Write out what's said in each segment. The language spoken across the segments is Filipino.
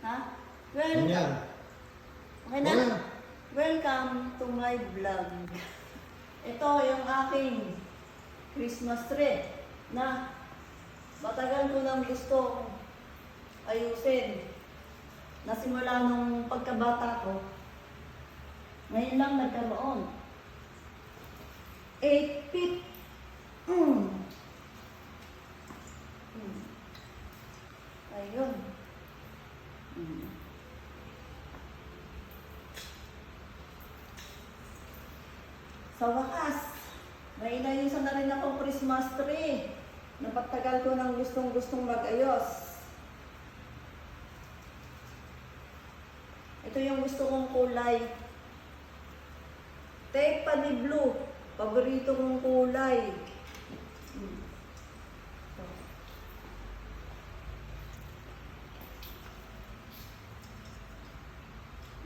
Ha? Ano yan? Okay na? Wala. Welcome to my vlog. Ito yung aking Christmas tree na matagal ko nang gusto ayusin. Nasimula nung pagkabata ko. Ngayon lang nagkaroon. 8 feet. Ayun. Sa wakas, may inayusan na rin akong Christmas tree. Napagtagal ko ng gustong-gustong mag-ayos. Ito yung gusto kong kulay. Tiffany blue. Paborito kong kulay.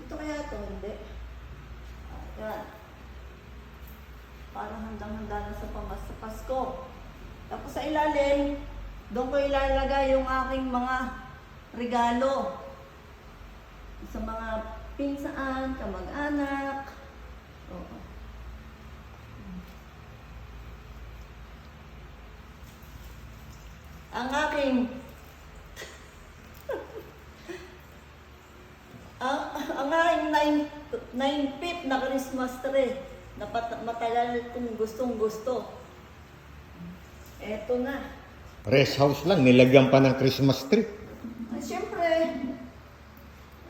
Ito kaya ito, hindi. Ayan. Parang handang-handa na sa Pasko. Tapos sa ilalim, doon ko ilalagay yung aking mga regalo. Sa mga pinsaan, kamag-anak. Oo. Ang aking ang aking 9 feet na Christmas tree na matagal kong gustong-gusto. Eto na. Rest house lang, nilagyan pa ng Christmas tree. Ay, siyempre.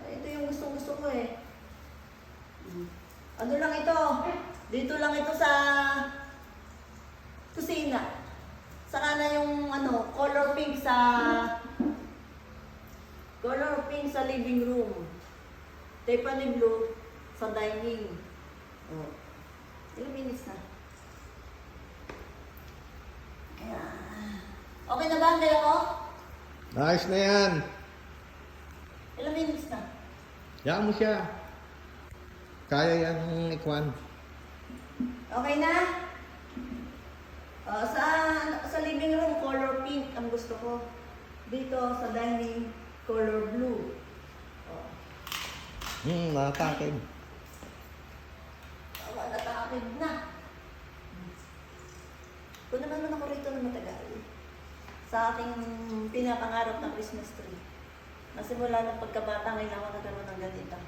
Ito yung gustong-gusto ko eh. Ano lang ito? Dito lang ito sa kusina. Saka na yung color pink sa living room. Tiffany blue sa dining. Oh. Ilang minutes na? Ayan. Okay na ba ang dala ko? Nice na yan. Ilang minutes na? Yan mo siya. Kaya yan ikwan. Okay na? Sa living room, color pink ang gusto ko. Dito sa dining, color blue. Oh. Natakin. Natakid na. Kung naman ako rito na matagal sa aking pinapangarap na Christmas tree. Nasimula ng pagkabata, ngayon ako nagkaroon ng ganito.